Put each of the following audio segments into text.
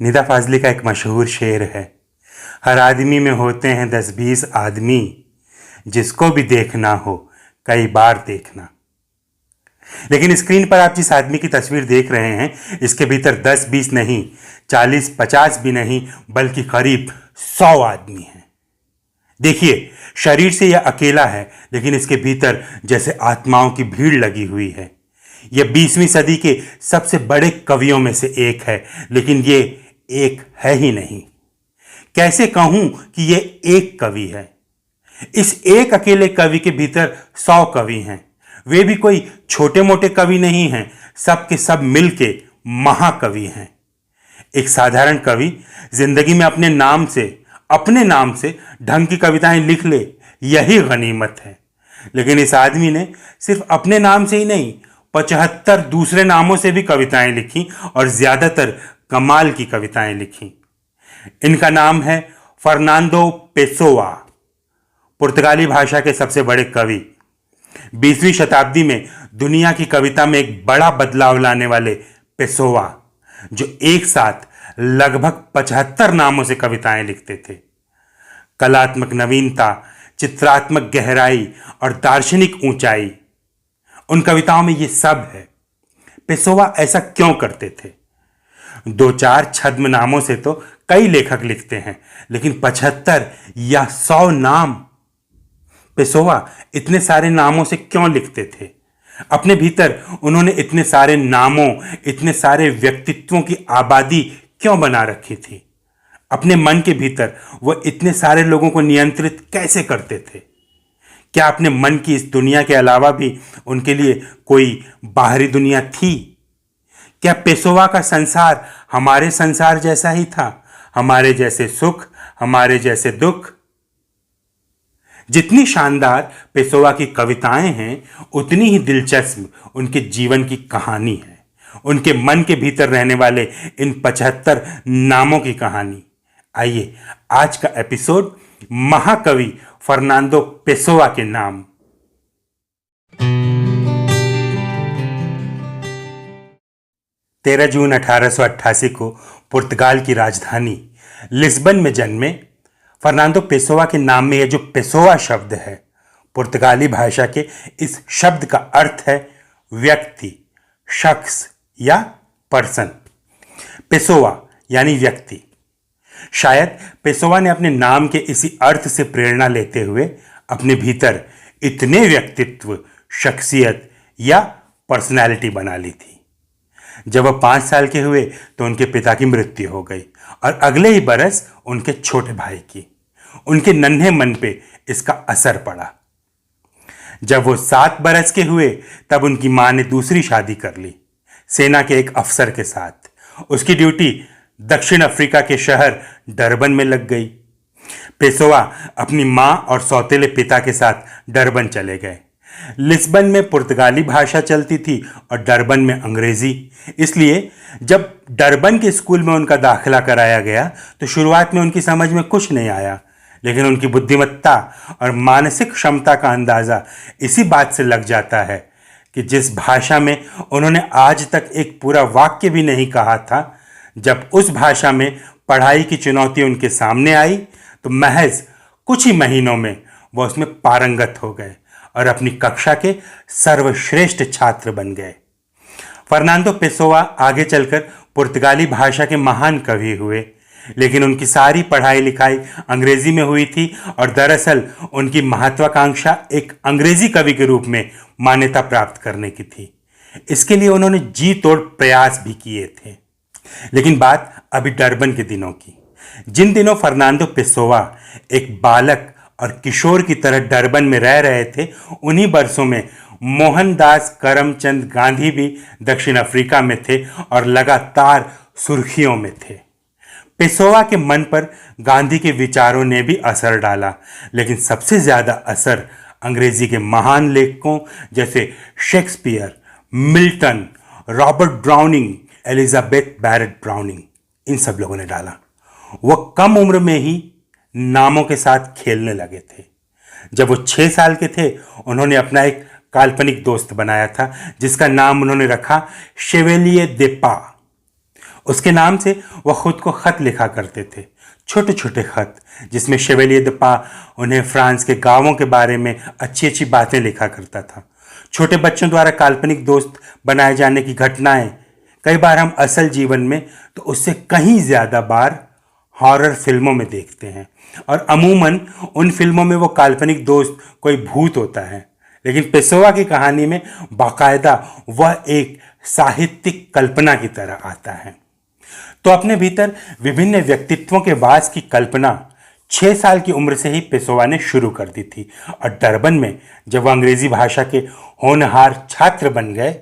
निदा फाजली का एक मशहूर शेर है, हर आदमी में होते हैं 10-20 आदमी, जिसको भी देखना हो कई बार देखना। लेकिन स्क्रीन पर आप जिस आदमी की तस्वीर देख रहे हैं, इसके भीतर 10-20 नहीं, 40-50 भी नहीं, बल्कि करीब 100 आदमी हैं। देखिए, शरीर से यह अकेला है, लेकिन इसके भीतर जैसे आत्माओं की भीड़ लगी हुई है। यह 20वीं सदी के सबसे बड़े कवियों में से एक है, लेकिन ये एक है ही नहीं। कैसे कहूं कि यह एक कवि है? इस एक अकेले कवि के भीतर 100 कवि हैं। वे भी कोई छोटे मोटे कवि नहीं हैं, सब के सब मिलके महाकवि हैं। एक साधारण कवि जिंदगी में अपने नाम से ढंग की कविताएं लिख ले, यही गनीमत है। लेकिन इस आदमी ने सिर्फ अपने नाम से ही नहीं, 75 दूसरे नामों से भी कविताएं लिखी और ज्यादातर कमाल की कविताएं लिखी। इनका नाम है फर्नांदो पेसोआ, पुर्तगाली भाषा के सबसे बड़े कवि। 20वीं शताब्दी में दुनिया की कविता में एक बड़ा बदलाव लाने वाले पेसोआ, जो एक साथ लगभग 75 नामों से कविताएं लिखते थे। कलात्मक नवीनता, चित्रात्मक गहराई और दार्शनिक ऊंचाई, उन कविताओं में ये सब है। पेसोआ ऐसा क्यों करते थे? 2-4 छद्म नामों से तो कई लेखक लिखते हैं, लेकिन 75 या 100 नाम, पेसोआ इतने सारे नामों से क्यों लिखते थे? अपने भीतर उन्होंने इतने सारे नामों, इतने सारे व्यक्तित्वों की आबादी क्यों बना रखी थी? अपने मन के भीतर वो इतने सारे लोगों को नियंत्रित कैसे करते थे? क्या अपने मन की इस दुनिया के अलावा भी उनके लिए कोई बाहरी दुनिया थी? क्या पेसोआ का संसार हमारे संसार जैसा ही था? हमारे जैसे सुख, हमारे जैसे दुख? जितनी शानदार पेसोआ की कविताएं हैं, उतनी ही दिलचस्प उनके जीवन की कहानी है, उनके मन के भीतर रहने वाले इन 75 नामों की कहानी। आइए, आज का एपिसोड महाकवि फर्नांदो पेसोआ के नाम। तेरह जून 1888 को पुर्तगाल की राजधानी लिस्बन में जन्मे फर्नांदो पेसोआ के नाम में यह जो पेसोआ शब्द है, पुर्तगाली भाषा के इस शब्द का अर्थ है व्यक्ति, शख्स या पर्सन। पेसोआ यानी व्यक्ति। शायद पेसोआ ने अपने नाम के इसी अर्थ से प्रेरणा लेते हुए अपने भीतर इतने व्यक्तित्व, शख्सियत या पर्सनैलिटी बना ली थी। जब वह 5 साल के हुए तो उनके पिता की मृत्यु हो गई और अगले ही बरस उनके छोटे भाई की। उनके नन्हे मन पे इसका असर पड़ा। जब वो 7 बरस के हुए तब उनकी मां ने दूसरी शादी कर ली, सेना के एक अफसर के साथ। उसकी ड्यूटी दक्षिण अफ्रीका के शहर डरबन में लग गई। पेसोआ अपनी मां और सौतेले पिता के साथ डरबन चले गए। लिस्बन में पुर्तगाली भाषा चलती थी और डरबन में अंग्रेजी। इसलिए जब डरबन के स्कूल में उनका दाखिला कराया गया तो शुरुआत में उनकी समझ में कुछ नहीं आया, लेकिन उनकी बुद्धिमत्ता और मानसिक क्षमता का अंदाजा इसी बात से लग जाता है कि जिस भाषा में उन्होंने आज तक एक पूरा वाक्य भी नहीं कहा था, जब उस भाषा में पढ़ाई की चुनौती उनके सामने आई तो महज कुछ ही महीनों में वो उसमें पारंगत हो गए और अपनी कक्षा के सर्वश्रेष्ठ छात्र बन गए। फर्नांदो पेसोआ आगे चलकर पुर्तगाली भाषा के महान कवि हुए, लेकिन उनकी सारी पढ़ाई लिखाई अंग्रेजी में हुई थी और दरअसल उनकी महत्वाकांक्षा एक अंग्रेजी कवि के रूप में मान्यता प्राप्त करने की थी। इसके लिए उन्होंने जी तोड़ प्रयास भी किए थे। लेकिन बात अभी डरबन के दिनों की। जिन दिनों फर्नांदो पेसोआ एक बालक और किशोर की तरह डरबन में रह रहे थे, उन्हीं बरसों में मोहनदास करमचंद गांधी भी दक्षिण अफ्रीका में थे और लगातार सुर्खियों में थे। पेसोआ के मन पर गांधी के विचारों ने भी असर डाला, लेकिन सबसे ज्यादा असर अंग्रेजी के महान लेखकों जैसे Shakespeare, Milton, Robert Browning, Elizabeth Barrett Browning, इन सब लोगों ने डाला। वह कम उम्र में ही नामों के साथ खेलने लगे थे। जब वो 6 साल के थे, उन्होंने अपना एक काल्पनिक दोस्त बनाया था जिसका नाम उन्होंने रखा शेवेलिए दे पा। उसके नाम से वह खुद को खत लिखा करते थे, छोटे छोटे खत, जिसमें शेवेलियर दे पा उन्हें फ्रांस के गांवों के बारे में अच्छी अच्छी बातें लिखा करता था। छोटे बच्चों द्वारा काल्पनिक दोस्त बनाए जाने की घटनाएं कई बार हम असल जीवन में तो उससे कहीं ज्यादा बार हॉरर फिल्मों में देखते हैं, और अमूमन उन फिल्मों में वो काल्पनिक दोस्त कोई भूत होता है, लेकिन पेसोवा की कहानी में बाकायदा वह एक साहित्यिक कल्पना की तरह आता है। तो अपने भीतर विभिन्न व्यक्तित्वों के वास की कल्पना 6 साल की उम्र से ही पेसोवा ने शुरू कर दी थी, और डरबन में जब वह अंग्रेजी भाषा के होनहार छात्र बन गए,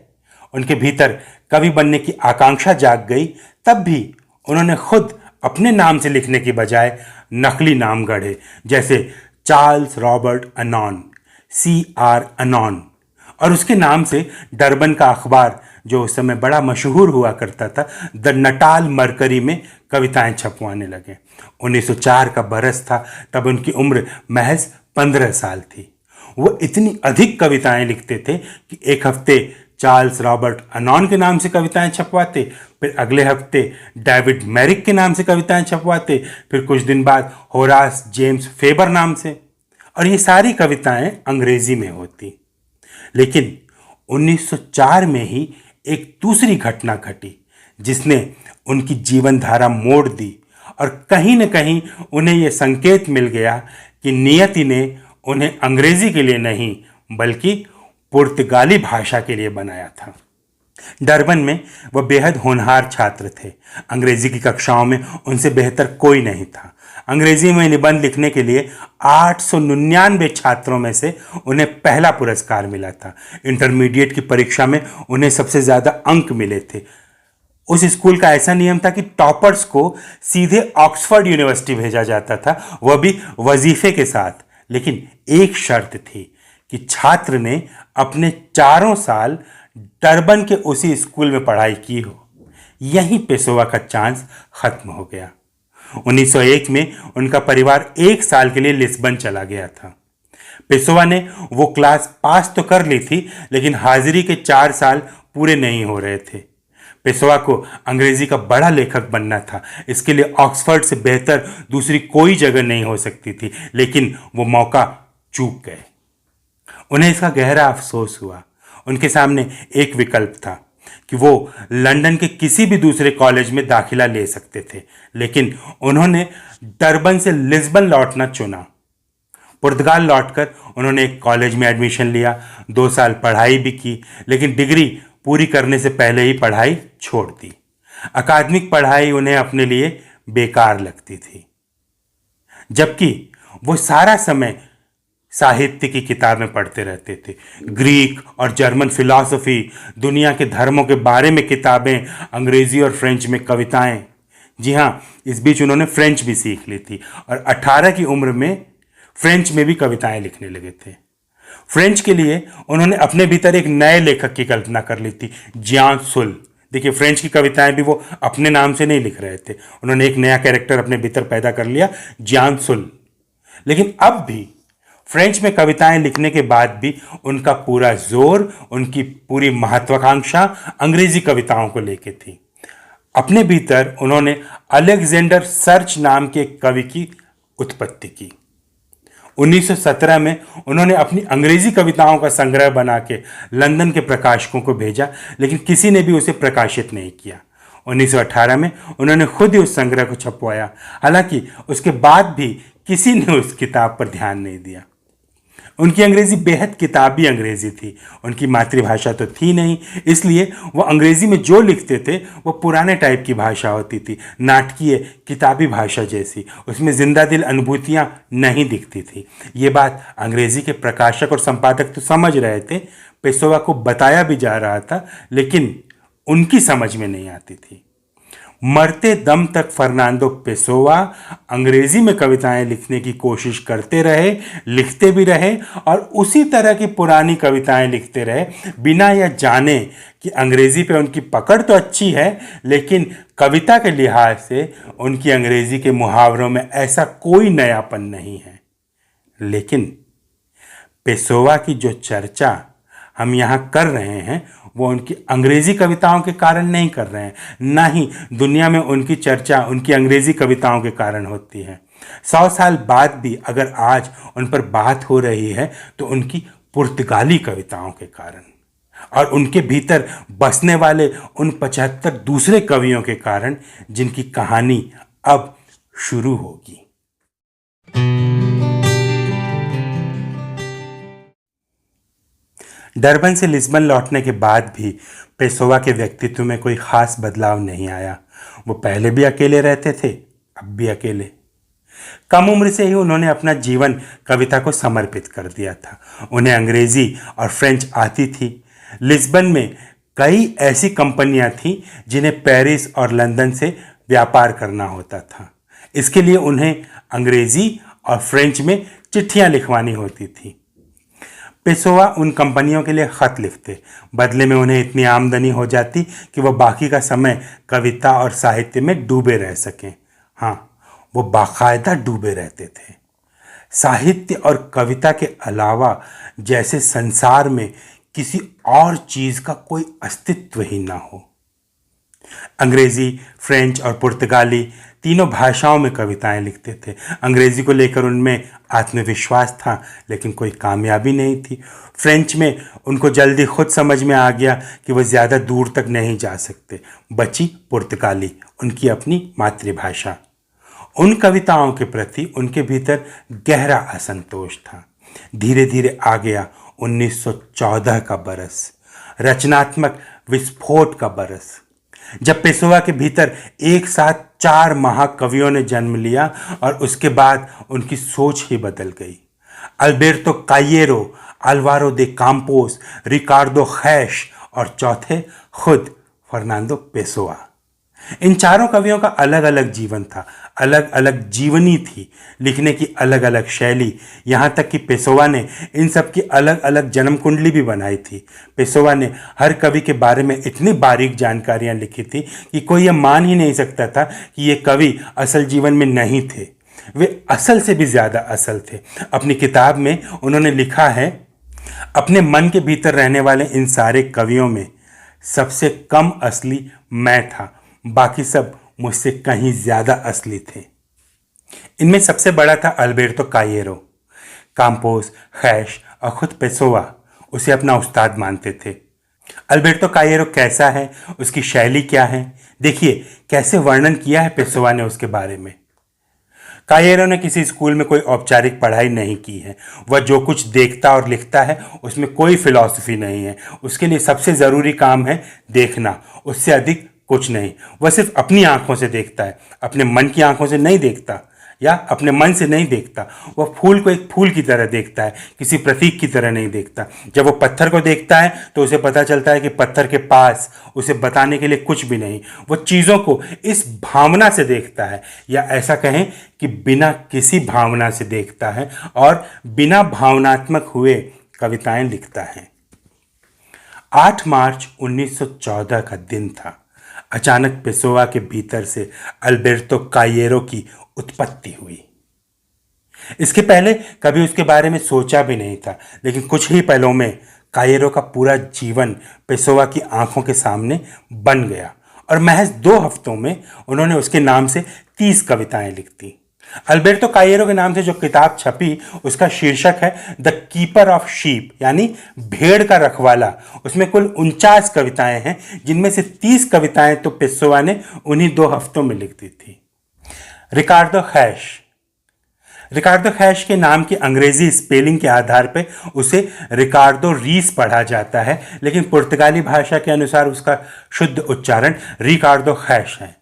उनके भीतर कवि बनने की आकांक्षा जाग गई, तब भी उन्होंने खुद अपने नाम से लिखने की बजाय नकली नाम गढ़े, जैसे चार्ल्स रॉबर्ट अनॉन, CR अनॉन, और उसके नाम से डरबन का अखबार जो उस समय बड़ा मशहूर हुआ करता था, द नटाल मरकरी में कविताएं छपवाने लगे। 1904 का बरस था, तब उनकी उम्र महज 15 साल थी। वो इतनी अधिक कविताएं लिखते थे कि एक हफ्ते चार्ल्स रॉबर्ट अनॉन के नाम से कविताएं छपवाते, फिर अगले हफ्ते डेविड मैरिक के नाम से कविताएं छपवाते, फिर कुछ दिन बाद होरास जेम्स फेबर नाम से, और ये सारी कविताएं अंग्रेजी में होती। लेकिन 1904 में ही एक दूसरी घटना घटी जिसने उनकी जीवन धारा मोड़ दी, और कहीं न कहीं उन्हें यह संकेत मिल गया कि नियति ने उन्हें अंग्रेजी के लिए नहीं बल्कि पुर्तगाली भाषा के लिए बनाया था। डरबन में वह बेहद होनहार छात्र थे। अंग्रेजी की कक्षाओं में उनसे बेहतर कोई नहीं था। अंग्रेजी में निबंध लिखने के लिए 899 छात्रों में से उन्हें पहला पुरस्कार मिला था। इंटरमीडिएट की परीक्षा में उन्हें सबसे ज़्यादा अंक मिले थे। उस स्कूल का ऐसा नियम था कि टॉपर्स को सीधे ऑक्सफोर्ड यूनिवर्सिटी भेजा जाता था, वह भी वजीफे के साथ। लेकिन एक शर्त थी कि छात्र ने अपने 4 साल डरबन के उसी स्कूल में पढ़ाई की हो। यहीं पेसोवा का चांस खत्म हो गया। 1901 में उनका परिवार 1 साल के लिए लिस्बन चला गया था। पेसोवा ने वो क्लास पास तो कर ली थी, लेकिन हाजिरी के 4 साल पूरे नहीं हो रहे थे। पेसोवा को अंग्रेजी का बड़ा लेखक बनना था। इसके लिए ऑक्सफोर्ड से बेहतर दूसरी कोई जगह नहीं हो सकती थी, लेकिन वो मौका चूक गए। उन्हें इसका गहरा अफसोस हुआ। उनके सामने एक विकल्प था कि वो लंदन के किसी भी दूसरे कॉलेज में दाखिला ले सकते थे, लेकिन उन्होंने डरबन से लिस्बन लौटना चुना। पुर्तगाल लौटकर उन्होंने एक कॉलेज में एडमिशन लिया, 2 साल पढ़ाई भी की, लेकिन डिग्री पूरी करने से पहले ही पढ़ाई छोड़ दी। अकादमिक पढ़ाई उन्हें अपने लिए बेकार लगती थी, जबकि वो सारा समय साहित्य की किताबें पढ़ते रहते थे। ग्रीक और जर्मन फिलॉसफी, दुनिया के धर्मों के बारे में किताबें, अंग्रेजी और फ्रेंच में कविताएं। जी हाँ, इस बीच उन्होंने फ्रेंच भी सीख ली थी, और 18 की उम्र में फ्रेंच में भी कविताएं लिखने लगे थे। फ्रेंच के लिए उन्होंने अपने भीतर एक नए लेखक की कल्पना कर ली थी, जियान सुल। देखिए, फ्रेंच की कविताएं भी वो अपने नाम से नहीं लिख रहे थे, उन्होंने एक नया कैरेक्टर अपने भीतर पैदा कर लिया, जियान सुल। लेकिन अब भी फ्रेंच में कविताएं लिखने के बाद भी उनका पूरा जोर, उनकी पूरी महत्वाकांक्षा अंग्रेजी कविताओं को लेके थी। अपने भीतर उन्होंने अलेक्जेंडर सर्च नाम के एक कवि की उत्पत्ति की। 1917 में उन्होंने अपनी अंग्रेजी कविताओं का संग्रह बना के लंदन के प्रकाशकों को भेजा, लेकिन किसी ने भी उसे प्रकाशित नहीं किया। 1918 में उन्होंने खुद ही उस संग्रह को छपवाया, हालांकि उसके बाद भी किसी ने उस किताब पर ध्यान नहीं दिया। उनकी अंग्रेजी बेहद किताबी अंग्रेजी थी। उनकी मातृभाषा तो थी नहीं, इसलिए वो अंग्रेजी में जो लिखते थे वो पुराने टाइप की भाषा होती थी, नाटकीय किताबी भाषा जैसी। उसमें जिंदा दिल अनुभूतियां नहीं दिखती थी। ये बात अंग्रेजी के प्रकाशक और संपादक तो समझ रहे थे, पेसोवा को बताया भी जा रहा था, लेकिन उनकी समझ में नहीं आती थी। मरते दम तक फर्नांडो पेसोवा अंग्रेजी में कविताएं लिखने की कोशिश करते रहे, लिखते भी रहे, और उसी तरह की पुरानी कविताएं लिखते रहे, बिना यह जाने कि अंग्रेजी पे उनकी पकड़ तो अच्छी है, लेकिन कविता के लिहाज से उनकी अंग्रेजी के मुहावरों में ऐसा कोई नयापन नहीं है। लेकिन पेसोवा की जो चर्चा हम यहाँ कर रहे हैं वो उनकी अंग्रेजी कविताओं के कारण नहीं कर रहे हैं, ना ही दुनिया में उनकी चर्चा उनकी अंग्रेजी कविताओं के कारण होती है। 100 साल बाद भी अगर आज उन पर बात हो रही है तो उनकी पुर्तगाली कविताओं के कारण और उनके भीतर बसने वाले उन 75 दूसरे कवियों के कारण जिनकी कहानी अब शुरू होगी। डरबन से लिस्बन लौटने के बाद भी पेसोवा के व्यक्तित्व में कोई खास बदलाव नहीं आया। वो पहले भी अकेले रहते थे, अब भी अकेले। कम उम्र से ही उन्होंने अपना जीवन कविता को समर्पित कर दिया था। उन्हें अंग्रेजी और फ्रेंच आती थी। लिस्बन में कई ऐसी कंपनियां थीं जिन्हें पेरिस और लंदन से व्यापार करना होता था। इसके लिए उन्हें अंग्रेजी और फ्रेंच में चिट्ठियां लिखवानी होती थी। पेसोवा उन कंपनियों के लिए ख़त लिखते, बदले में उन्हें इतनी आमदनी हो जाती कि वह बाकी का समय कविता और साहित्य में डूबे रह सकें। हाँ, वो बाकायदा डूबे रहते थे। साहित्य और कविता के अलावा जैसे संसार में किसी और चीज़ का कोई अस्तित्व ही ना हो। अंग्रेजी, फ्रेंच और पुर्तगाली तीनों भाषाओं में कविताएं लिखते थे। अंग्रेजी को लेकर उनमें आत्मविश्वास था, लेकिन कोई कामयाबी नहीं थी। फ्रेंच में उनको जल्दी खुद समझ में आ गया कि वह ज़्यादा दूर तक नहीं जा सकते। बची पुर्तगाली, उनकी अपनी मातृभाषा। उन कविताओं के प्रति उनके भीतर गहरा असंतोष था। धीरे धीरे आ गया 1914 का बरस, रचनात्मक विस्फोट का बरस, जब पेसोवा के भीतर एक साथ 4 महाकवियों ने जन्म लिया और उसके बाद उनकी सोच ही बदल गई। अल्बेर्तो कायेरो, अल्वारो दे काम्पोस, रिकार्डो खैश और चौथे खुद फर्नांडो पेसोवा। इन चारों कवियों का अलग अलग जीवन था, अलग अलग जीवनी थी, लिखने की अलग अलग शैली, यहाँ तक कि पेसोवा ने इन सब की अलग अलग जन्म कुंडली भी बनाई थी। पेसोवा ने हर कवि के बारे में इतनी बारीक जानकारियाँ लिखी थी कि कोई यह मान ही नहीं सकता था कि ये कवि असल जीवन में नहीं थे। वे असल से भी ज़्यादा असल थे। अपनी किताब में उन्होंने लिखा है, अपने मन के भीतर रहने वाले इन सारे कवियों में सबसे कम असली मैं था, बाकी सब मुझसे कहीं ज़्यादा असली थे। इनमें सबसे बड़ा था अल्बेर्तो कायेरो। काम्पोस, खैश और खुद पेसोवा उसे अपना उस्ताद मानते थे। अल्बेर्तो कायेरो कैसा है, उसकी शैली क्या है, देखिए कैसे वर्णन किया है पेसोवा ने उसके बारे में। कायेरो ने किसी स्कूल में कोई औपचारिक पढ़ाई नहीं की है। वह जो कुछ देखता और लिखता है उसमें कोई फिलॉसफी नहीं है। उसके लिए सबसे ज़रूरी काम है देखना, उससे अधिक कुछ नहीं। वह सिर्फ अपनी आंखों से देखता है, अपने मन की आंखों से नहीं देखता या अपने मन से नहीं देखता। वह फूल को एक फूल की तरह देखता है, किसी प्रतीक की तरह नहीं देखता। जब वो पत्थर को देखता है तो उसे पता चलता है कि पत्थर के पास उसे बताने के लिए कुछ भी नहीं। वो चीज़ों को इस भावना से देखता है, या ऐसा कहें कि बिना किसी भावना से देखता है और बिना भावनात्मक हुए कविताएं लिखता है। 8 मार्च 1914 का दिन था। अचानक पेसोवा के भीतर से अल्बेर्तो कायेरो की उत्पत्ति हुई। इसके पहले कभी उसके बारे में सोचा भी नहीं था, लेकिन कुछ ही पलों में कायेरो का पूरा जीवन पेसोवा की आंखों के सामने बन गया और महज 2 हफ्तों में उन्होंने उसके नाम से 30 कविताएं लिख दी। अल्बेर्तो कायेरो के नाम से जो किताब छपी उसका शीर्षक है द कीपर ऑफ शीप, यानी भेड़ का रखवाला। उसमें कुल 49 कविताएं हैं, जिनमें से 30 कविताएं तो पेसोवा ने उन्हीं 2 हफ्तों में लिख दी थी। रिकार्डो खैश के नाम की अंग्रेजी स्पेलिंग के आधार पर उसे रिकार्डो रीस पढ़ा जाता है, लेकिन पुर्तगाली भाषा के अनुसार उसका शुद्ध उच्चारण रिकार्डो खैश है।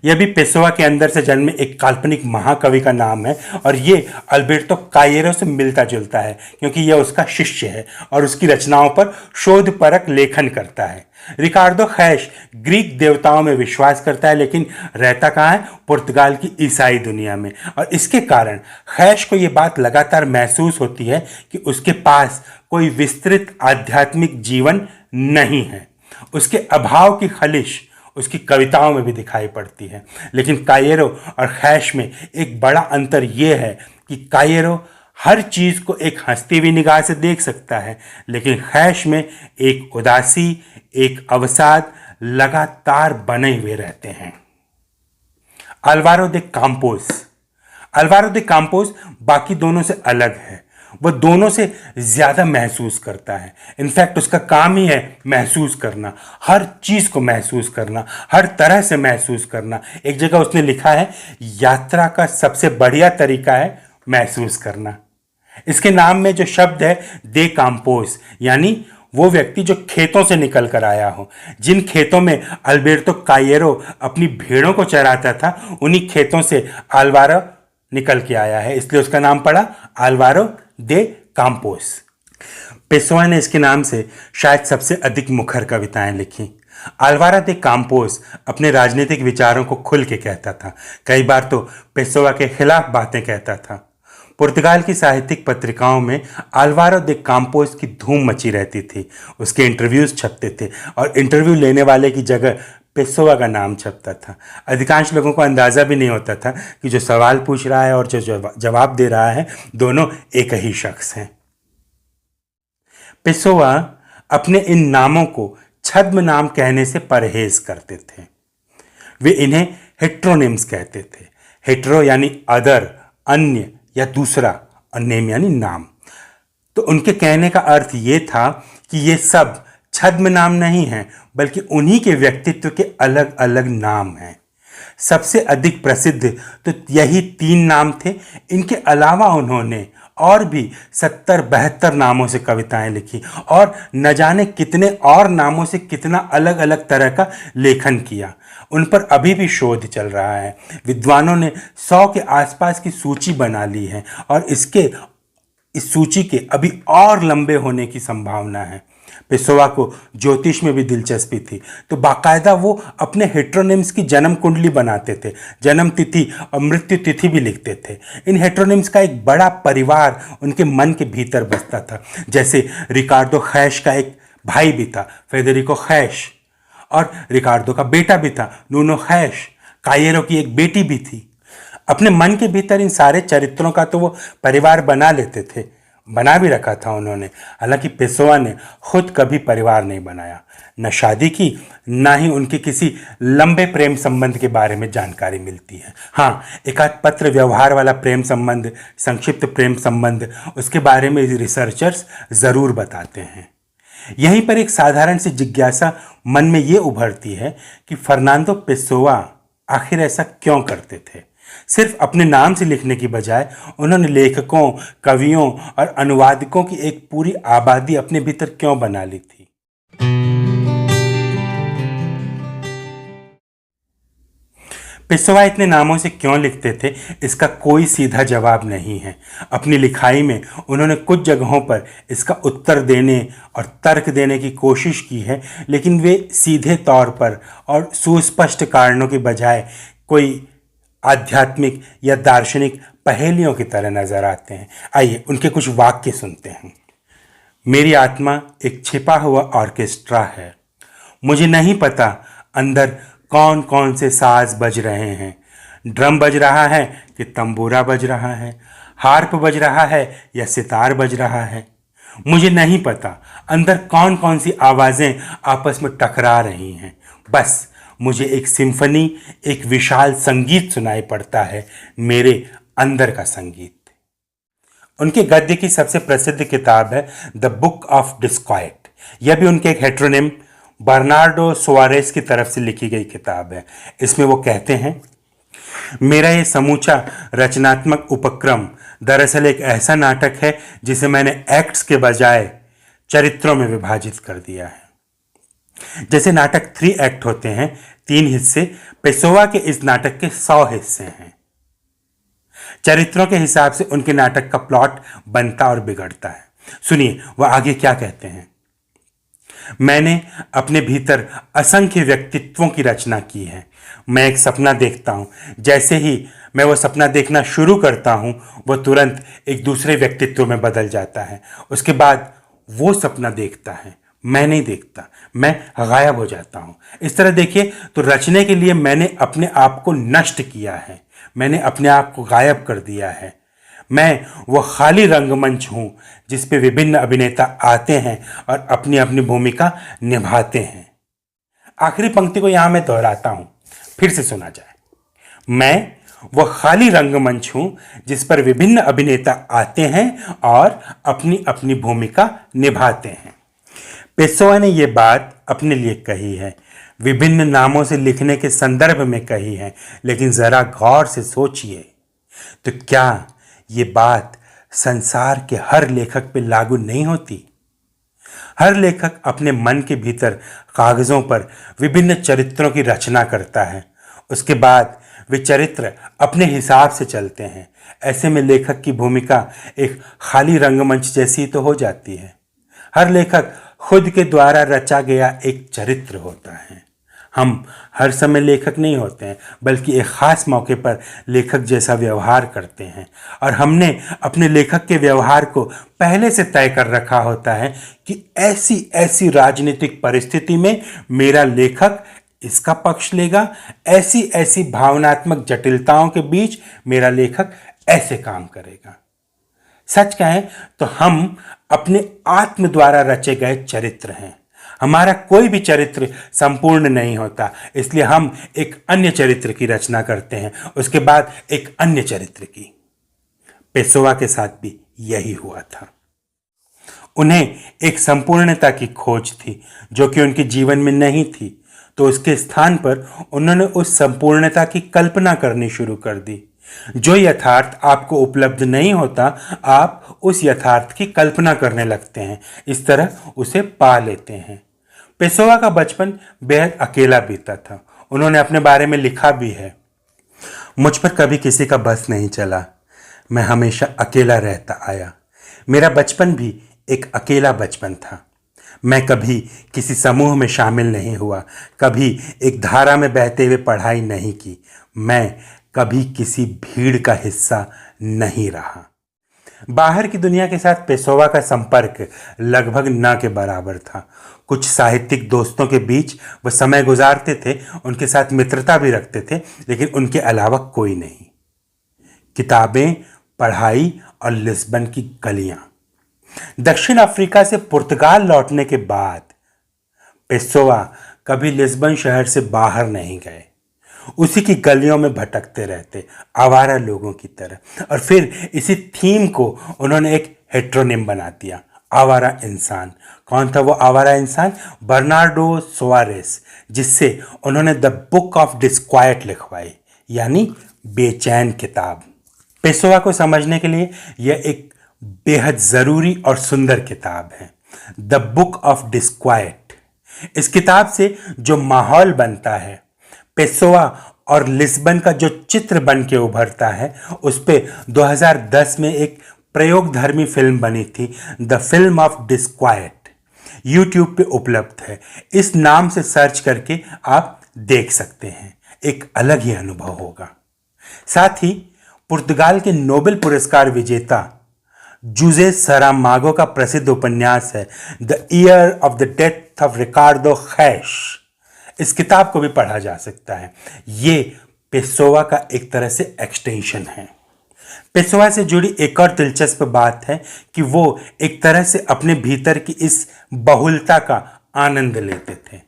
यह भी पेसोवा के अंदर से जन्मे एक काल्पनिक महाकवि का नाम है और ये अल्बेर्तो कायेरो से मिलता जुलता है, क्योंकि यह उसका शिष्य है और उसकी रचनाओं पर शोधपरक लेखन करता है। रिकार्डो खैश ग्रीक देवताओं में विश्वास करता है, लेकिन रहता कहाँ है? पुर्तगाल की ईसाई दुनिया में। और इसके कारण खैश को ये बात लगातार महसूस होती है कि उसके पास कोई विस्तृत आध्यात्मिक जीवन नहीं है। उसके अभाव की खलिश उसकी कविताओं में भी दिखाई पड़ती है। लेकिन कायेरो और खैश में एक बड़ा अंतर यह है कि कायेरो हर चीज को एक हंसती हुई निगाह से देख सकता है, लेकिन खैश में एक उदासी, एक अवसाद लगातार बने हुए रहते हैं। अल्वारो दे काम्पोस। अल्वारो दे काम्पोस बाकी दोनों से अलग है। वह दोनों से ज्यादा महसूस करता है। इनफैक्ट उसका काम ही है महसूस करना, हर चीज को महसूस करना, हर तरह से महसूस करना। एक जगह उसने लिखा है, यात्रा का सबसे बढ़िया तरीका है महसूस करना। इसके नाम में जो शब्द है दे काम्पोस, यानी वो व्यक्ति जो खेतों से निकल कर आया हो। जिन खेतों में अल्बर्टो कायरो अपनी भेड़ों को चराता था, उन्हीं खेतों से अल्वारो निकल के आया है, इसलिए उसका नाम पड़ा अल्वारो दे काम्पोस। पेसोआ ने इसके नाम से शायद सबसे अधिक मुखर कविताएं लिखी। अल्वारो दे काम्पोस अपने राजनीतिक विचारों को खुल के कहता था, कई बार तो पेसोआ के खिलाफ बातें कहता था। पुर्तगाल की साहित्यिक पत्रिकाओं में अल्वारो दे काम्पोस की धूम मची रहती थी। उसके इंटरव्यूज छपते थे और इंटरव्यू लेने वाले की जगह पेसोआ का नाम छपता था। अधिकांश लोगों को अंदाज़ा भी नहीं होता था कि जो सवाल पूछ रहा है और जो जवाब दे रहा है, दोनों एक ही शख्स हैं। पेसोआ अपने इन नामों को छद्म नाम कहने से परहेज करते थे। वे इन्हें हेट्रोनिम्स कहते थे। हेट्रो यानी अदर, अन्य या दूसरा, और नेम यानी नाम। तो उनके कहने का अर्थ ये था कि ये सब छद्म नाम नहीं हैं, बल्कि उन्हीं के व्यक्तित्व के अलग अलग नाम हैं। सबसे अधिक प्रसिद्ध तो यही 3 नाम थे। इनके अलावा उन्होंने और भी 70-72 नामों से कविताएं लिखी और न जाने कितने और नामों से कितना अलग अलग तरह का लेखन किया। उन पर अभी भी शोध चल रहा है। विद्वानों ने 100 के आसपास की सूची बना ली है और इस सूची के अभी और लंबे होने की संभावना है। पेसोआ को ज्योतिष में भी दिलचस्पी थी, तो बाकायदा वो अपने हेट्रोनिम्स की जन्म कुंडली बनाते थे, जन्म तिथि और मृत्यु तिथि भी लिखते थे। इन हेट्रोनिम्स का एक बड़ा परिवार उनके मन के भीतर बसता था। जैसे रिकार्डो खैश का एक भाई भी था, फेडेरिको खैश, और रिकार्डो का बेटा भी था, नूनो खैश। कायरो की एक बेटी भी थी। अपने मन के भीतर इन सारे चरित्रों का तो वो परिवार बना लेते थे, बना भी रखा था उन्होंने। हालांकि पेसोआ ने खुद कभी परिवार नहीं बनाया, न शादी की, न ही उनके किसी लंबे प्रेम संबंध के बारे में जानकारी मिलती है। हाँ, एक आध पत्र व्यवहार वाला प्रेम संबंध, संक्षिप्त प्रेम संबंध, उसके बारे में रिसर्चर्स ज़रूर बताते हैं। यहीं पर एक साधारण सी जिज्ञासा मन में ये उभरती है कि फर्नांडो पेसोआ आखिर ऐसा क्यों करते थे। सिर्फ अपने नाम से लिखने की बजाय उन्होंने लेखकों, कवियों और अनुवादकों की एक पूरी आबादी अपने भीतर क्यों बना ली थी। पेसोआ इतने नामों से क्यों लिखते थे, इसका कोई सीधा जवाब नहीं है। अपनी लिखाई में उन्होंने कुछ जगहों पर इसका उत्तर देने और तर्क देने की कोशिश की है, लेकिन वे सीधे तौर पर और सुस्पष्ट कारणों के बजाय कोई आध्यात्मिक या दार्शनिक पहेलियों की तरह नजर आते हैं। आइए उनके कुछ वाक्य सुनते हैं। मेरी आत्मा एक छिपा हुआ ऑर्केस्ट्रा है। मुझे नहीं पता अंदर कौन कौन से साज बज रहे हैं। ड्रम बज रहा है कि तंबूरा बज रहा है, हार्प बज रहा है या सितार बज रहा है। मुझे नहीं पता अंदर कौन कौन सी आवाज़ें आपस में टकरा रही हैं। बस मुझे एक सिम्फनी, एक विशाल संगीत सुनाई पड़ता है, मेरे अंदर का संगीत। उनके गद्य की सबसे प्रसिद्ध किताब है द बुक ऑफ डिस्क्वाइट। यह भी उनके एक हेट्रोनिम बर्नार्डो सुआरेस की तरफ से लिखी गई किताब है। इसमें वो कहते हैं, मेरा ये समूचा रचनात्मक उपक्रम दरअसल एक ऐसा नाटक है जिसे मैंने एक्ट्स के बजाय चरित्रों में विभाजित कर दिया है। जैसे नाटक 3 एक्ट होते हैं, 3 हिस्से, पेसोआ के इस नाटक के 100 हिस्से हैं। चरित्रों के हिसाब से उनके नाटक का प्लॉट बनता और बिगड़ता है। सुनिए वह आगे क्या कहते हैं। मैंने अपने भीतर असंख्य व्यक्तित्वों की रचना की है। मैं एक सपना देखता हूं, जैसे ही मैं वो सपना देखना शुरू करता हूं, वह तुरंत एक दूसरे व्यक्तित्व में बदल जाता है। उसके बाद वो सपना देखता है, मैं नहीं देखता, मैं गायब हो जाता हूं। इस तरह देखिए तो रचने के लिए मैंने अपने आप को नष्ट किया है, मैंने अपने आप को गायब कर दिया है। मैं वो खाली रंगमंच हूं जिस पे विभिन्न अभिनेता आते हैं और अपनी अपनी भूमिका निभाते हैं। आखिरी पंक्ति को यहां मैं दोहराता हूं, फिर से सुना जाए। मैं वो खाली रंगमंच हूं जिस पर विभिन्न अभिनेता आते हैं और अपनी अपनी भूमिका निभाते हैं। पेसोआ ने यह बात अपने लिए कही है, विभिन्न नामों से लिखने के संदर्भ में कही है, लेकिन जरा गौर से सोचिए तो क्या ये बात संसार के हर लेखक पे लागू नहीं होती? हर लेखक अपने मन के भीतर कागजों पर विभिन्न चरित्रों की रचना करता है, उसके बाद वे चरित्र अपने हिसाब से चलते हैं। ऐसे में लेखक की भूमिका एक खाली रंगमंच जैसी तो हो जाती है। हर लेखक खुद के द्वारा रचा गया एक चरित्र होता है। हम हर समय लेखक नहीं होते हैं, बल्कि एक खास मौके पर लेखक जैसा व्यवहार करते हैं, और हमने अपने लेखक के व्यवहार को पहले से तय कर रखा होता है कि ऐसी ऐसी राजनीतिक परिस्थिति में मेरा लेखक इसका पक्ष लेगा, ऐसी ऐसी भावनात्मक जटिलताओं के बीच मेरा लेखक ऐसे काम करेगा। सच कहें तो हम अपने आत्म द्वारा रचे गए चरित्र हैं। हमारा कोई भी चरित्र संपूर्ण नहीं होता, इसलिए हम एक अन्य चरित्र की रचना करते हैं, उसके बाद एक अन्य चरित्र की। पेसोआ के साथ भी यही हुआ था। उन्हें एक संपूर्णता की खोज थी जो कि उनके जीवन में नहीं थी, तो उसके स्थान पर उन्होंने उस संपूर्णता की कल्पना करनी शुरू कर दी। जो यथार्थ आपको उपलब्ध नहीं होता, आप उस यथार्थ की कल्पना करने लगते हैं, इस तरह उसे पा लेते हैं। पेसोआ का बचपन बेहद अकेला बीता था। उन्होंने अपने बारे में लिखा भी है, मुझ पर कभी किसी का बस नहीं चला, मैं हमेशा अकेला रहता आया। मेरा बचपन भी एक अकेला बचपन था। मैं कभी किसी समूह में शामिल नहीं हुआ, कभी एक धारा में बहते हुए पढ़ाई नहीं की, मैं कभी किसी भीड़ का हिस्सा नहीं रहा। बाहर की दुनिया के साथ पेसोआ का संपर्क लगभग न के बराबर था। कुछ साहित्यिक दोस्तों के बीच वो समय गुजारते थे, उनके साथ मित्रता भी रखते थे, लेकिन उनके अलावा कोई नहीं। किताबें, पढ़ाई और लिस्बन की गलियां। दक्षिण अफ्रीका से पुर्तगाल लौटने के बाद पेसोआ कभी लिस्बन शहर से बाहर नहीं गए। उसी की गलियों में भटकते रहते, आवारा लोगों की तरह। और फिर इसी थीम को उन्होंने एक हेट्रोनिम बना दिया, आवारा इंसान। कौन था वो आवारा इंसान? बर्नार्डो सोआरेस, जिससे उन्होंने द बुक ऑफ डिस्क्वाइट लिखवाई, यानी बेचैन किताब। पेसोआ को समझने के लिए यह एक बेहद ज़रूरी और सुंदर किताब है, द बुक ऑफ डिस्क्वाइट। इस किताब से जो माहौल बनता है, पेसोआ और लिस्बन का जो चित्र बन के उभरता है, उस पे 2010 में एक प्रयोगधर्मी फिल्म बनी थी, the film of disquiet. YouTube पे उपलब्ध है, इस नाम से सर्च करके आप देख सकते हैं, एक अलग ही अनुभव होगा। साथ ही पुर्तगाल के नोबेल पुरस्कार विजेता जूजे सरामागो का प्रसिद्ध उपन्यास है the Year of the Death of Ricardo Reis. इस किताब को भी पढ़ा जा सकता है। ये पेसोआ का एक तरह से एक्सटेंशन है। पेसोआ से जुड़ी एक और दिलचस्प बात है कि वो एक तरह से अपने भीतर की इस बहुलता का आनंद लेते थे।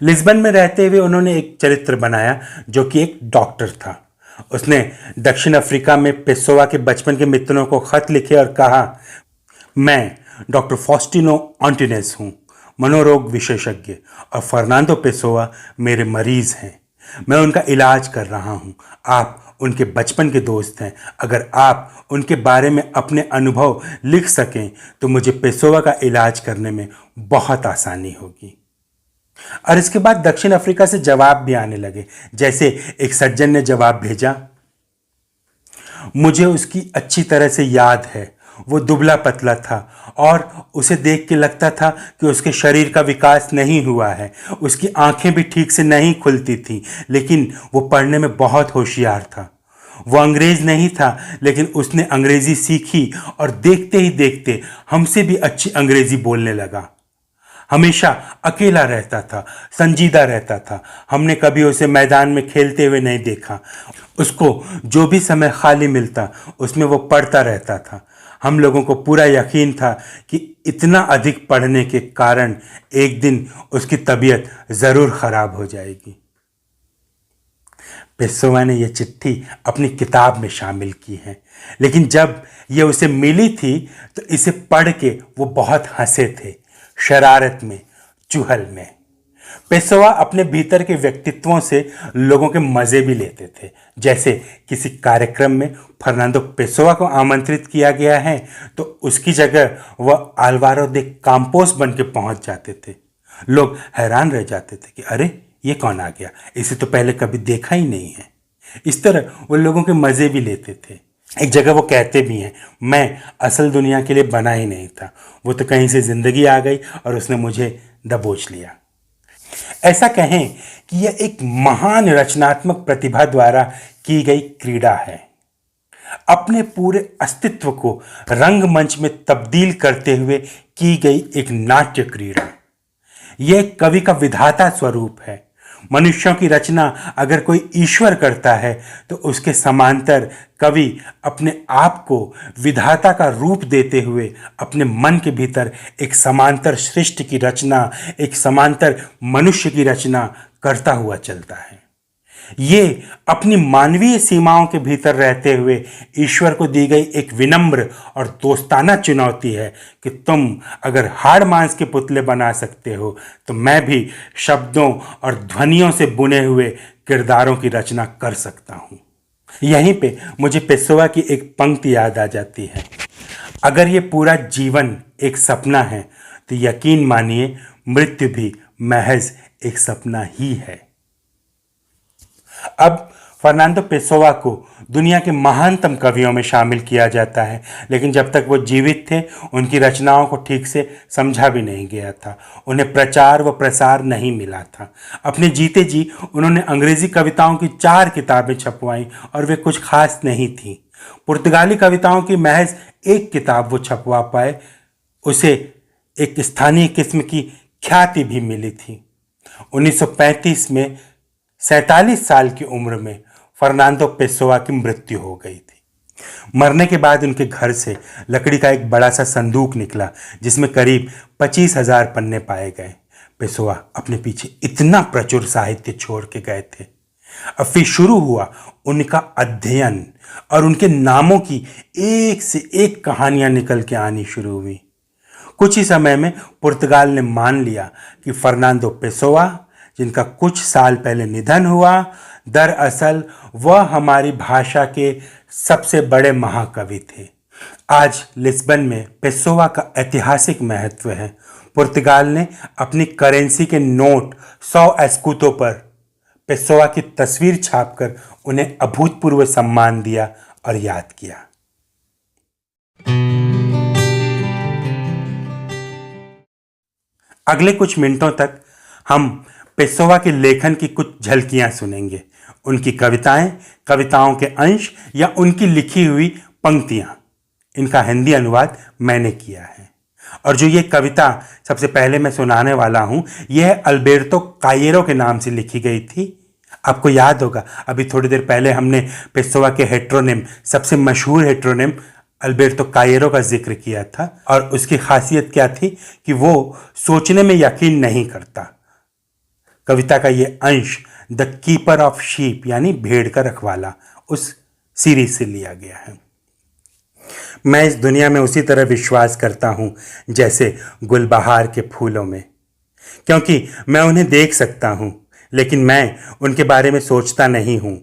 लिस्बन में रहते हुए उन्होंने एक चरित्र बनाया जो कि एक डॉक्टर था। उसने दक्षिण अफ्रीका में पेसोआ के बचपन के मित्रों को खत लिखे और कहा, मैं डॉक्टर फॉस्टिनो ऑन्टिनेस हूँ, मनोरोग विशेषज्ञ, और फर्नांडो पेसोआ मेरे मरीज हैं। मैं उनका इलाज कर रहा हूँ। आप उनके बचपन के दोस्त हैं। अगर आप उनके बारे में अपने अनुभव लिख सकें तो मुझे पेसोआ का इलाज करने में बहुत आसानी होगी। और इसके बाद दक्षिण अफ्रीका से जवाब भी आने लगे। जैसे एक सज्जन ने जवाब भेजा, मुझे उसकी अच्छी तरह से याद है, वो दुबला पतला था और उसे देख के लगता था कि उसके शरीर का विकास नहीं हुआ है। उसकी आंखें भी ठीक से नहीं खुलती थीं, लेकिन वो पढ़ने में बहुत होशियार था। वो अंग्रेज नहीं था, लेकिन उसने अंग्रेजी सीखी और देखते ही देखते हमसे भी अच्छी अंग्रेजी बोलने लगा। हमेशा अकेला रहता था, संजीदा रहता था। हमने कभी उसे मैदान में खेलते हुए नहीं देखा। उसको जो भी समय खाली मिलता उसमें वो पढ़ता रहता था। हम लोगों को पूरा यकीन था कि इतना अधिक पढ़ने के कारण एक दिन उसकी तबीयत ज़रूर खराब हो जाएगी। पेसोवा ने यह चिट्ठी अपनी किताब में शामिल की है, लेकिन जब यह उसे मिली थी तो इसे पढ़ के वो बहुत हंसे थे, शरारत में, चुहल में। पेसोवा अपने भीतर के व्यक्तित्वों से लोगों के मज़े भी लेते थे। जैसे किसी कार्यक्रम में फर्नांडो पेसोवा को आमंत्रित किया गया है तो उसकी जगह वह आल्वारो दे काम्पोस बन के पहुंच जाते थे। लोग हैरान रह जाते थे कि अरे ये कौन आ गया, इसे तो पहले कभी देखा ही नहीं है। इस तरह वो लोगों के मज़े भी लेते थे। एक जगह वो कहते भी हैं, मैं असल दुनिया के लिए बना ही नहीं था, वो तो कहीं से ज़िंदगी आ गई और उसने मुझे दबोच लिया। ऐसा कहें कि यह एक महान रचनात्मक प्रतिभा द्वारा की गई क्रीड़ा है। अपने पूरे अस्तित्व को रंगमंच में तब्दील करते हुए की गई एक नाट्य क्रीड़ा। यह एक कवि का विधाता स्वरूप है। मनुष्यों की रचना अगर कोई ईश्वर करता है तो उसके समांतर कवि अपने आप को विधाता का रूप देते हुए अपने मन के भीतर एक समांतर सृष्टि की रचना, एक समांतर मनुष्य की रचना करता हुआ चलता है। ये अपनी मानवीय सीमाओं के भीतर रहते हुए ईश्वर को दी गई एक विनम्र और दोस्ताना चुनौती है कि तुम अगर हाड़ मांस के पुतले बना सकते हो तो मैं भी शब्दों और ध्वनियों से बुने हुए किरदारों की रचना कर सकता हूँ। यहीं पे मुझे पेसोवा की एक पंक्ति याद आ जाती है, अगर ये पूरा जीवन एक सपना है तो यकीन मानिए मृत्यु भी महज एक सपना ही है। अब फर्नांडो पेसोवा को दुनिया के महानतम कवियों में शामिल किया जाता है, लेकिन जब तक वो जीवित थे उनकी रचनाओं को ठीक से समझा भी नहीं गया था, उन्हें प्रचार व प्रसार नहीं मिला था। अपने जीते जी उन्होंने अंग्रेजी कविताओं की 4 किताबें छपवाईं और वे कुछ खास नहीं थीं। पुर्तगाली कविताओं की महज एक किताब वो छपवा पाए, उसे एक स्थानीय किस्म की ख्याति भी मिली थी। 1935 में 47 साल की उम्र में फर्नांडो पेसोवा की मृत्यु हो गई थी। मरने के बाद उनके घर से लकड़ी का एक बड़ा सा संदूक निकला जिसमें करीब 25,000 पन्ने पाए गए। पेसोवा अपने पीछे इतना प्रचुर साहित्य छोड़ के गए थे। अब फिर शुरू हुआ उनका अध्ययन और उनके नामों की एक से एक कहानियां निकल के आनी शुरू हुई। कुछ ही समय में पुर्तगाल ने मान लिया कि फर्नांडो पेसोवा, जिनका कुछ साल पहले निधन हुआ, दरअसल वह हमारी भाषा के सबसे बड़े महाकवि थे। आज लिस्बन में पेसोवा का ऐतिहासिक महत्व है। पुर्तगाल ने अपनी करेंसी के नोट 100 एस्कूतों पर पेसोवा की तस्वीर छापकर उन्हें अभूतपूर्व सम्मान दिया और याद किया। अगले कुछ मिनटों तक हम पेसोवा के लेखन की कुछ झलकियां सुनेंगे। उनकी कविताएं, कविताओं के अंश या उनकी लिखी हुई पंक्तियां। इनका हिंदी अनुवाद मैंने किया है। और जो ये कविता सबसे पहले मैं सुनाने वाला हूं, यह अल्बेर्तो कायेरो के नाम से लिखी गई थी। आपको याद होगा अभी थोड़ी देर पहले हमने पेसोवा के हेट्रोनिम, सबसे मशहूर हेट्रोनिम अल्बेर्तो कायेरो का जिक्र किया था और उसकी खासियत क्या थी कि वो सोचने में यकीन नहीं करता। कविता का ये अंश द कीपर ऑफ शीप यानी भेड़ का रखवाला उस सीरीज से लिया गया है। मैं इस दुनिया में उसी तरह विश्वास करता हूं जैसे गुलबहार के फूलों में, क्योंकि मैं उन्हें देख सकता हूं लेकिन मैं उनके बारे में सोचता नहीं हूं,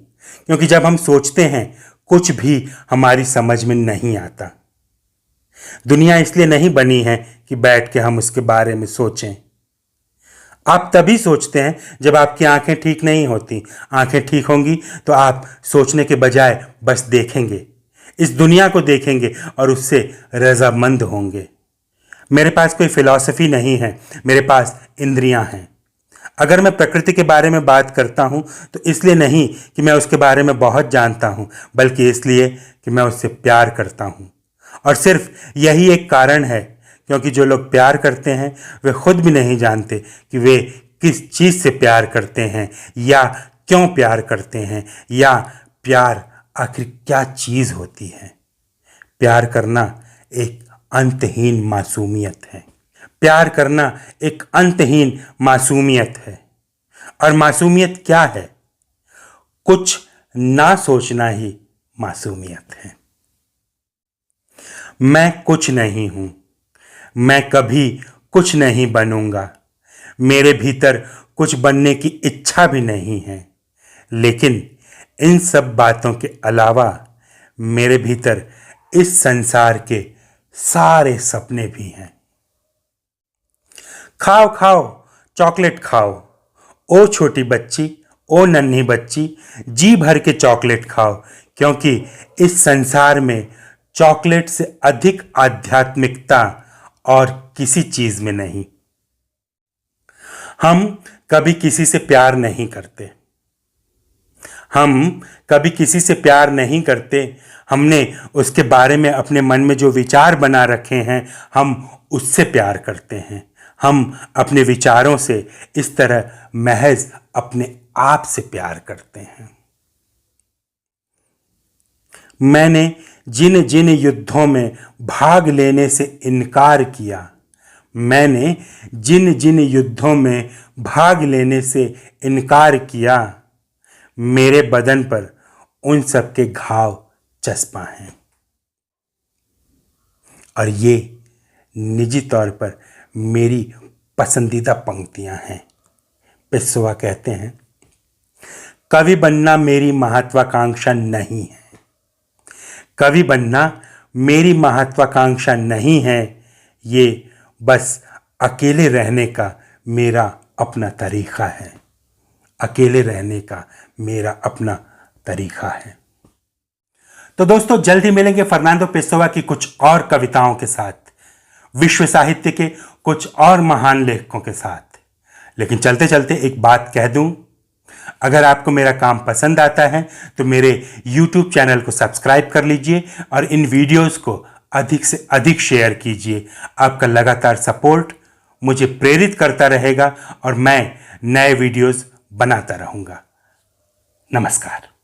क्योंकि जब हम सोचते हैं कुछ भी हमारी समझ में नहीं आता। दुनिया इसलिए नहीं बनी है कि बैठ के हम उसके बारे में सोचें। आप तभी सोचते हैं जब आपकी आंखें ठीक नहीं होती। आंखें ठीक होंगी तो आप सोचने के बजाय बस देखेंगे, इस दुनिया को देखेंगे और उससे रजामंद होंगे। मेरे पास कोई फिलॉसफी नहीं है, मेरे पास इंद्रियां हैं। अगर मैं प्रकृति के बारे में बात करता हूं तो इसलिए नहीं कि मैं उसके बारे में बहुत जानता हूं, बल्कि इसलिए कि मैं उससे प्यार करता हूं। और सिर्फ यही एक कारण है क्योंकि जो लोग प्यार करते हैं वे खुद भी नहीं जानते कि वे किस चीज़ से प्यार करते हैं या क्यों प्यार करते हैं या प्यार आखिर क्या चीज़ होती है। प्यार करना एक अंतहीन मासूमियत है। प्यार करना एक अंतहीन मासूमियत है। और मासूमियत क्या है? कुछ ना सोचना ही मासूमियत है। मैं कुछ नहीं हूं, मैं कभी कुछ नहीं बनूंगा, मेरे भीतर कुछ बनने की इच्छा भी नहीं है। लेकिन इन सब बातों के अलावा मेरे भीतर इस संसार के सारे सपने भी हैं। खाओ खाओ चॉकलेट खाओ, ओ छोटी बच्ची, ओ नन्ही बच्ची, जी भर के चॉकलेट खाओ, क्योंकि इस संसार में चॉकलेट से अधिक आध्यात्मिकता और किसी चीज में नहीं। हम कभी किसी से प्यार नहीं करते। हम कभी किसी से प्यार नहीं करते। हमने उसके बारे में अपने मन में जो विचार बना रखे हैं, हम उससे प्यार करते हैं। हम अपने विचारों से इस तरह महज अपने आप से प्यार करते हैं। मैंने जिन जिन युद्धों में भाग लेने से इनकार किया, मैंने जिन जिन युद्धों में भाग लेने से इनकार किया, मेरे बदन पर उन सब के घाव चस्पा हैं। और ये निजी तौर पर मेरी पसंदीदा पंक्तियां हैं। पेसोआ कहते हैं, कवि बनना मेरी महत्वाकांक्षा नहीं है। कवि बनना मेरी महत्वाकांक्षा नहीं है, ये बस अकेले रहने का मेरा अपना तरीका है। अकेले रहने का मेरा अपना तरीका है। तो दोस्तों, जल्द ही मिलेंगे फर्नांडो पेसोआ की कुछ और कविताओं के साथ, विश्व साहित्य के कुछ और महान लेखकों के साथ। लेकिन चलते चलते एक बात कह दूं, अगर आपको मेरा काम पसंद आता है तो मेरे YouTube चैनल को सब्सक्राइब कर लीजिए और इन वीडियोस को अधिक से अधिक शेयर कीजिए। आपका लगातार सपोर्ट मुझे प्रेरित करता रहेगा और मैं नए वीडियोस बनाता रहूंगा। नमस्कार।